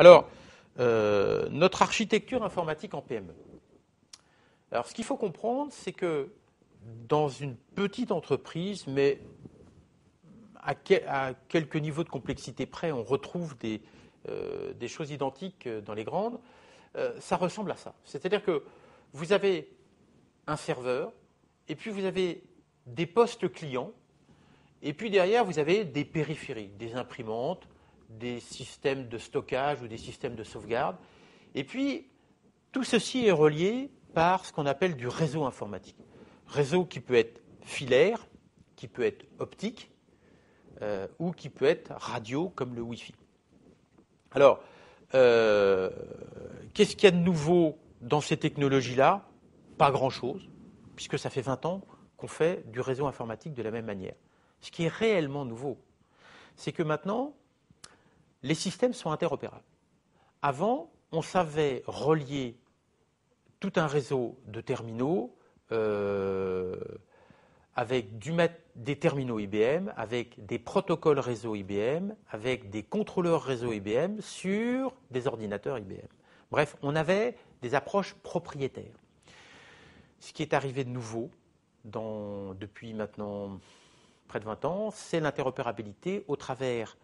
Alors, notre architecture informatique en PME. Alors, ce qu'il faut comprendre, c'est que dans une petite entreprise, mais à quelques niveaux de complexité près, on retrouve des choses identiques dans les grandes, ça ressemble à ça. C'est-à-dire que vous avez un serveur, et puis vous avez des postes clients, et puis derrière, vous avez des périphériques, des imprimantes, des systèmes de stockage ou des systèmes de sauvegarde. Et puis, tout ceci est relié par ce qu'on appelle du réseau informatique. Réseau qui peut être filaire, qui peut être optique, ou qui peut être radio, comme le Wi-Fi. Alors, qu'est-ce qu'il y a de nouveau dans ces technologies-là? Pas grand-chose, puisque ça fait 20 ans qu'on fait du réseau informatique de la même manière. Ce qui est réellement nouveau, c'est que maintenant, les systèmes sont interopérables. Avant, on savait relier tout un réseau de terminaux avec des terminaux IBM, avec des protocoles réseau IBM, avec des contrôleurs réseau IBM sur des ordinateurs IBM. Bref, on avait des approches propriétaires. Ce qui est arrivé de nouveau depuis maintenant près de 20 ans, c'est l'interopérabilité au travers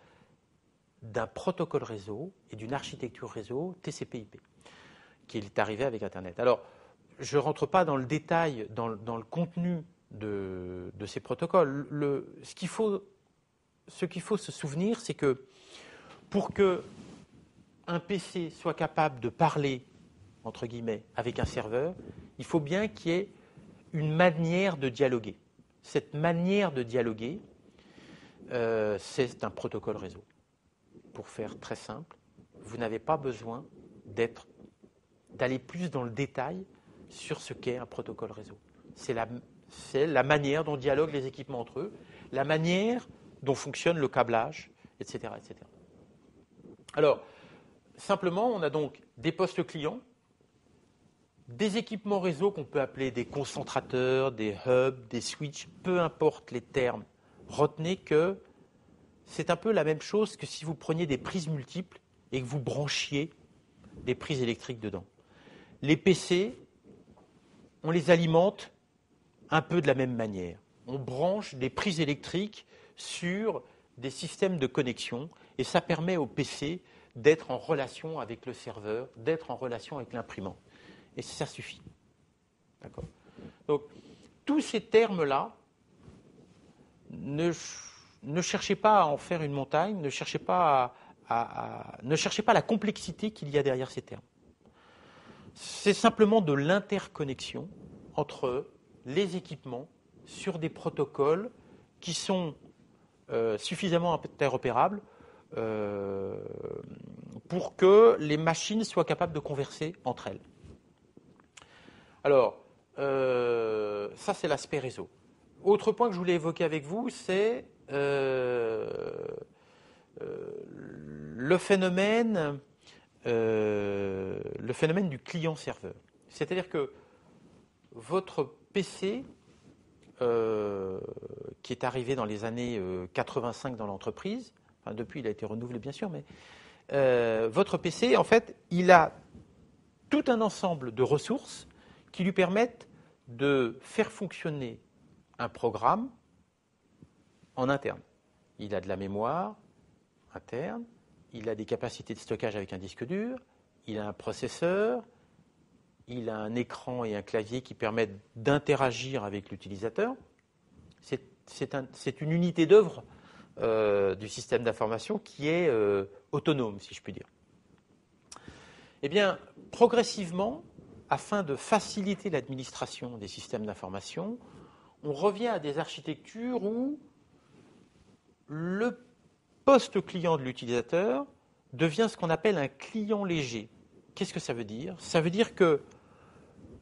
d'un protocole réseau et d'une architecture réseau TCP/IP, qui est arrivé avec Internet. Alors, je ne rentre pas dans le détail, dans le contenu de ces protocoles. Ce qu'il faut se souvenir, c'est que pour qu'un PC soit capable de parler, entre guillemets, avec un serveur, il faut bien qu'il y ait une manière de dialoguer. Cette manière de dialoguer, c'est un protocole réseau. Pour faire très simple, vous n'avez pas besoin d'aller plus dans le détail sur ce qu'est un protocole réseau. C'est la manière dont dialoguent les équipements entre eux, la manière dont fonctionne le câblage, etc., etc. Alors, simplement, on a donc des postes clients, des équipements réseau qu'on peut appeler des concentrateurs, des hubs, des switches, peu importe les termes. Retenez que c'est un peu la même chose que si vous preniez des prises multiples et que vous branchiez des prises électriques dedans. Les PC, on les alimente un peu de la même manière. On branche des prises électriques sur des systèmes de connexion et ça permet au PC d'être en relation avec le serveur, d'être en relation avec l'imprimante. Et ça suffit. D'accord ? Donc, tous ces termes-là, ne cherchez pas à en faire une montagne, ne cherchez pas la complexité qu'il y a derrière ces termes. C'est simplement de l'interconnexion entre les équipements sur des protocoles qui sont suffisamment interopérables pour que les machines soient capables de converser entre elles. Alors, ça c'est l'aspect réseau. Autre point que je voulais évoquer avec vous, c'est le phénomène du client-serveur. C'est-à-dire que votre PC, qui est arrivé dans les années 85 dans l'entreprise, enfin, depuis il a été renouvelé bien sûr, mais votre PC, en fait, il a tout un ensemble de ressources qui lui permettent de faire fonctionner un programme en interne. Il a de la mémoire interne, il a des capacités de stockage avec un disque dur, il a un processeur, il a un écran et un clavier qui permettent d'interagir avec l'utilisateur. C'est une unité d'œuvre du système d'information qui est autonome, si je puis dire. Eh bien, progressivement, afin de faciliter l'administration des systèmes d'information, on revient à des architectures où le poste client de l'utilisateur devient ce qu'on appelle un client léger. Qu'est-ce que ça veut dire ? Ça veut dire que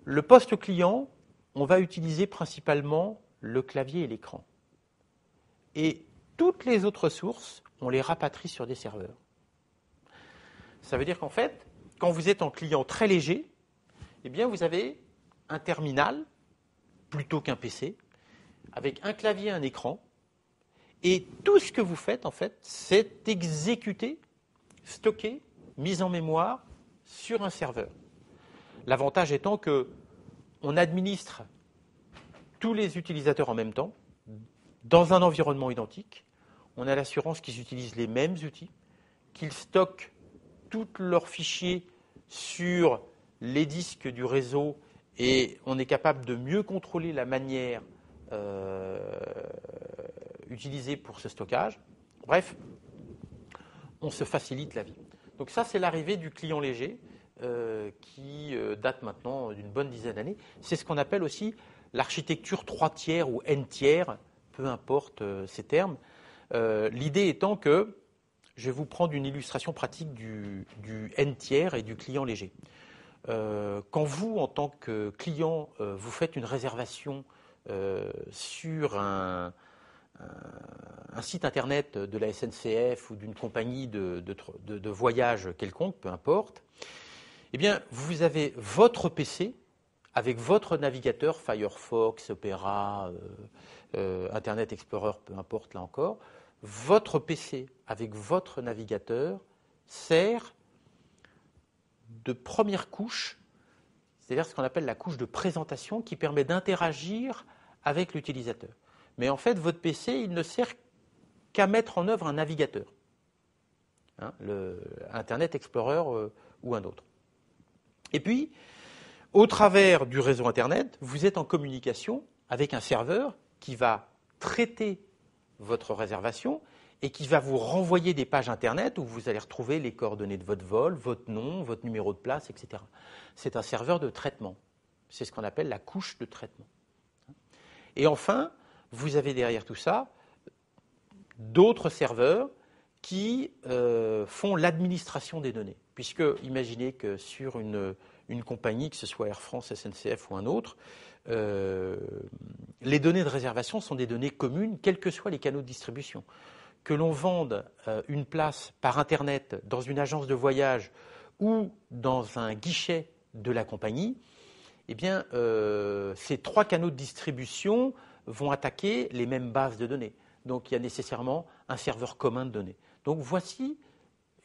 le poste client, on va utiliser principalement le clavier et l'écran. Et toutes les autres sources, on les rapatrie sur des serveurs. Ça veut dire qu'en fait, quand vous êtes en client très léger, eh bien vous avez un terminal plutôt qu'un PC, avec un clavier et un écran, et tout ce que vous faites, en fait, c'est exécuter, stocker mise en mémoire sur un serveur. L'avantage étant que on administre tous les utilisateurs en même temps, dans un environnement identique. On a l'assurance qu'ils utilisent les mêmes outils, qu'ils stockent tous leurs fichiers sur les disques du réseau et on est capable de mieux contrôler la manière utilisée pour ce stockage. Bref, on se facilite la vie. Donc ça, c'est l'arrivée du client léger qui date maintenant d'une bonne dizaine d'années. C'est ce qu'on appelle aussi l'architecture 3 tiers ou N tiers, peu importe ces termes. L'idée étant que je vais vous prendre une illustration pratique du N tiers et du client léger. Quand vous, en tant que client, vous faites une réservation sur un site internet de la SNCF ou d'une compagnie de voyage quelconque, peu importe, eh bien, vous avez votre PC avec votre navigateur Firefox, Opera, Internet Explorer, peu importe là encore. Votre PC avec votre navigateur sert de première couche, c'est-à-dire ce qu'on appelle la couche de présentation qui permet d'interagir avec l'utilisateur. Mais en fait, votre PC, il ne sert qu'à mettre en œuvre un navigateur, le Internet Explorer ou un autre. Et puis, au travers du réseau Internet, vous êtes en communication avec un serveur qui va traiter votre réservation et qui va vous renvoyer des pages Internet où vous allez retrouver les coordonnées de votre vol, votre nom, votre numéro de place, etc. C'est un serveur de traitement. C'est ce qu'on appelle la couche de traitement. Et enfin, vous avez derrière tout ça d'autres serveurs qui font l'administration des données. Puisque, imaginez que sur une compagnie, que ce soit Air France, SNCF ou un autre, les données de réservation sont des données communes, quels que soient les canaux de distribution. Que l'on vende une place par Internet dans une agence de voyage ou dans un guichet de la compagnie, eh bien, ces 3 canaux de distribution vont attaquer les mêmes bases de données. Donc, il y a nécessairement un serveur commun de données. Donc, voici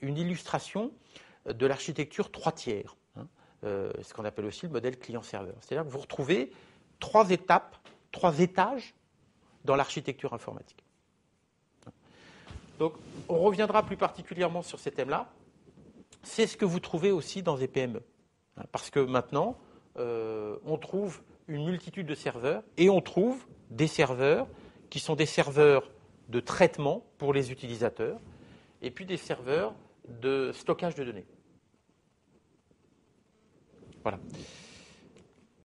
une illustration de l'architecture 3 tiers, ce qu'on appelle aussi le modèle client-serveur. C'est-à-dire que vous retrouvez 3 étapes, 3 étages dans l'architecture informatique. Donc, on reviendra plus particulièrement sur ces thèmes-là. C'est ce que vous trouvez aussi dans les PME. Parce que maintenant, on trouve une multitude de serveurs et on trouve des serveurs qui sont des serveurs de traitement pour les utilisateurs et puis des serveurs de stockage de données. Voilà.